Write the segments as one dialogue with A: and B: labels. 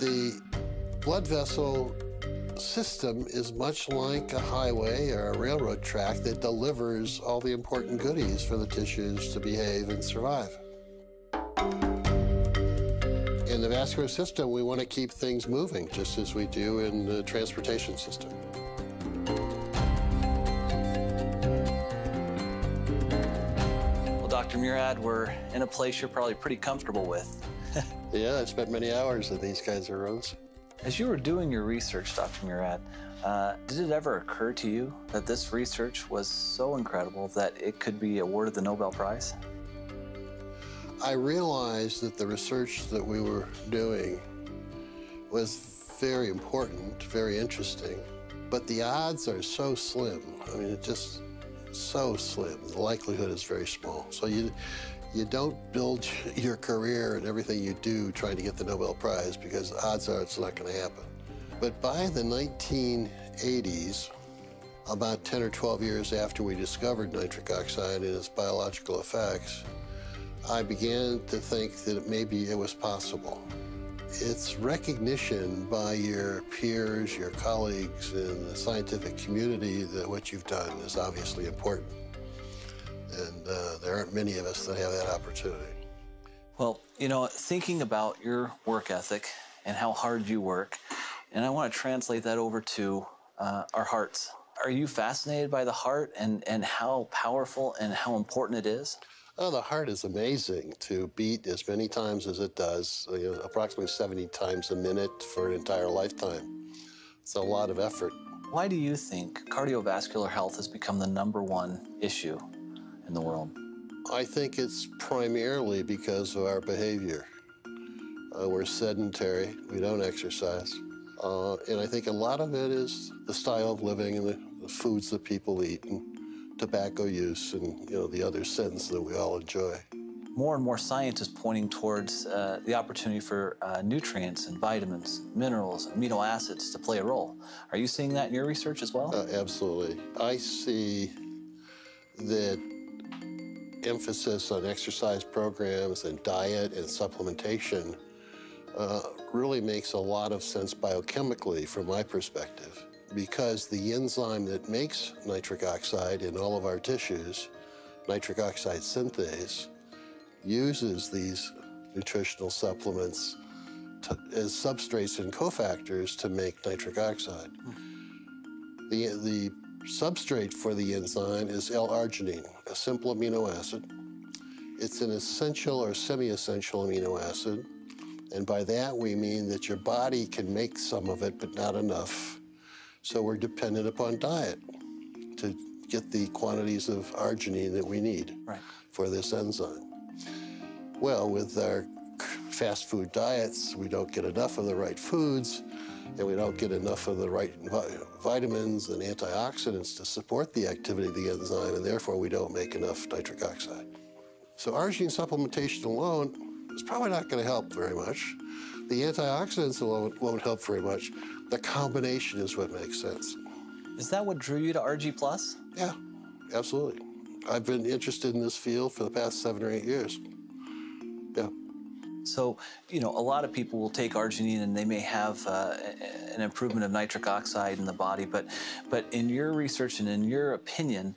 A: The blood vessel system is much like a highway or a railroad track that delivers all the important goodies for the tissues to behave and survive. In the vascular system, we want to keep things moving, just as we do in the transportation system.
B: Well, Dr. Murad, we're in a place you're probably pretty comfortable with.
A: Yeah, I spent many hours in these kinds of roads.
B: As you were doing your research, Dr. Murad, did it ever occur to you that this research was so incredible that it could be awarded the Nobel Prize?
A: I realized that the research that we were doing was very important, very interesting, but the odds are so slim. I mean, it's just so slim. The likelihood is very small. So you don't build your career and everything you do trying to get the Nobel Prize, because odds are it's not going to happen. But by the 1980s, about 10 or 12 years after we discovered nitric oxide and its biological effects, I began to think that maybe it was possible. It's recognition by your peers, your colleagues in the scientific community that what you've done is obviously important. And there aren't many of us that have that opportunity.
B: Well, you know, thinking about your work ethic and how hard you work, and I want to translate that over to our hearts. Are you fascinated by the heart and how powerful and how important it is?
A: Oh, the heart is amazing to beat as many times as it does, approximately 70 times a minute for an entire lifetime. It's a lot of effort.
B: Why do you think cardiovascular health has become the #1 issue in the world?
A: I think it's primarily because of our behavior. We're sedentary, we don't exercise. And I think a lot of it is the style of living and the foods that people eat, and tobacco use, and the other sins that we all enjoy.
B: More and more science is pointing towards the opportunity for nutrients and vitamins, minerals, amino acids to play a role. Are you seeing that in your research as well?
A: Absolutely. I see that emphasis on exercise programs and diet and supplementation really makes a lot of sense biochemically from my perspective, because the enzyme that makes nitric oxide in all of our tissues, nitric oxide synthase, uses these nutritional supplements as substrates and cofactors to make nitric oxide. The substrate for the enzyme is L-arginine, a simple amino acid. It's an essential or semi-essential amino acid, and by that we mean that your body can make some of it, but not enough. So we're dependent upon diet to get the quantities of arginine that we need for this enzyme. Well, with our fast food diets, we don't get enough of the right foods, and we don't get enough of the right vitamins and antioxidants to support the activity of the enzyme, and therefore we don't make enough nitric oxide. So arginine supplementation alone is probably not going to help very much. The antioxidants alone won't help very much. The combination is what makes sense.
B: Is that what drew you to Argi Plus?
A: Yeah, absolutely. I've been interested in this field for the past 7 or 8 years. Yeah.
B: So, a lot of people will take arginine and they may have an improvement of nitric oxide in the body, but in your research and in your opinion,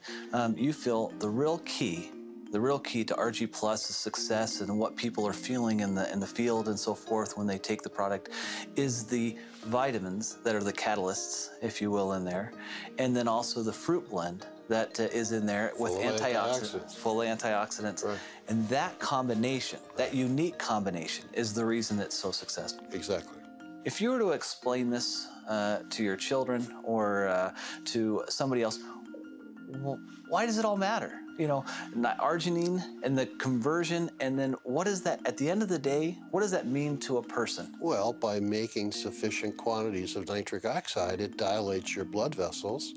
B: you feel the real key to Argi Plus' success and what people are feeling in the field and so forth when they take the product is the vitamins that are the catalysts, if you will, in there, and then also the fruit blend that is in there with antioxidants, full antioxidants.
A: Right.
B: And that combination, that unique combination, is the reason it's so successful.
A: Exactly.
B: If you were to explain this to your children or to somebody else, well, why does it all matter? Arginine and the conversion, and then what is that, at the end of the day, what does that mean to a person?
A: Well, by making sufficient quantities of nitric oxide, it dilates your blood vessels,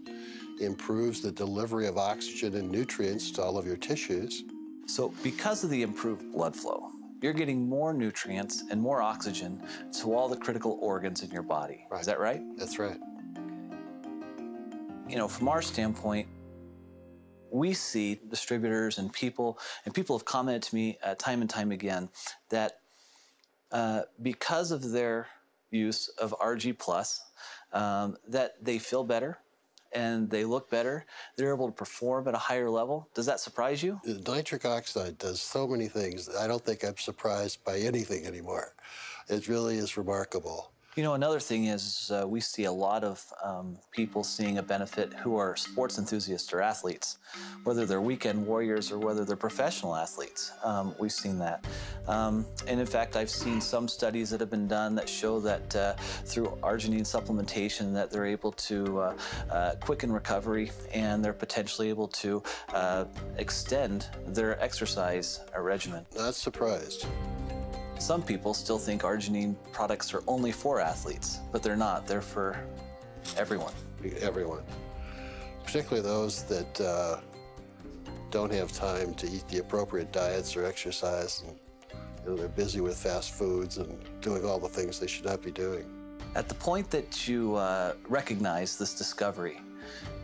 A: improves the delivery of oxygen and nutrients to all of your tissues.
B: So because of the improved blood flow, you're getting more nutrients and more oxygen to all the critical organs in your body. Right. Is that right?
A: That's right.
B: From our standpoint, we see distributors and people have commented to me time and time again that because of their use of Argi Plus, that they feel better and they look better. They're able to perform at a higher level. Does that surprise you?
A: Nitric oxide does so many things. I don't think I'm surprised by anything anymore. It really is remarkable.
B: You know, another thing is we see a lot of people seeing a benefit who are sports enthusiasts or athletes, whether they're weekend warriors or whether they're professional athletes. We've seen that. And in fact, I've seen some studies that have been done that show that through arginine supplementation that they're able to quicken recovery and they're potentially able to extend their exercise regimen.
A: Not surprised.
B: Some people still think arginine products are only for athletes, but they're not. They're for everyone.
A: Everyone. Particularly those that don't have time to eat the appropriate diets or exercise. And, they're busy with fast foods and doing all the things they should not be doing.
B: At the point that you recognized this discovery,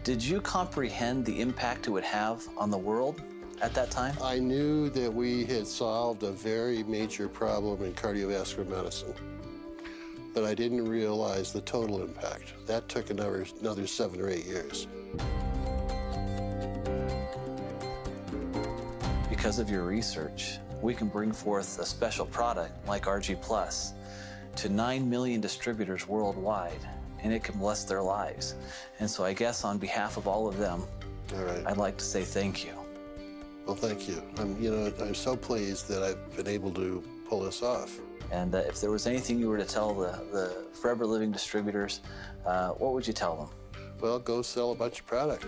B: did you comprehend the impact it would have on the world at that time?
A: I knew that we had solved a very major problem in cardiovascular medicine, but I didn't realize the total impact. That took another 7 or 8 years.
B: Because of your research, we can bring forth a special product like Argi Plus to 9 million distributors worldwide, and it can bless their lives. And so I guess on behalf of all of them,
A: All right.
B: I'd like to say thank you.
A: Well, thank you. I'm so pleased that I've been able to pull this off.
B: And if there was anything you were to tell the Forever Living distributors, what would you tell them?
A: Well, go sell a bunch of product.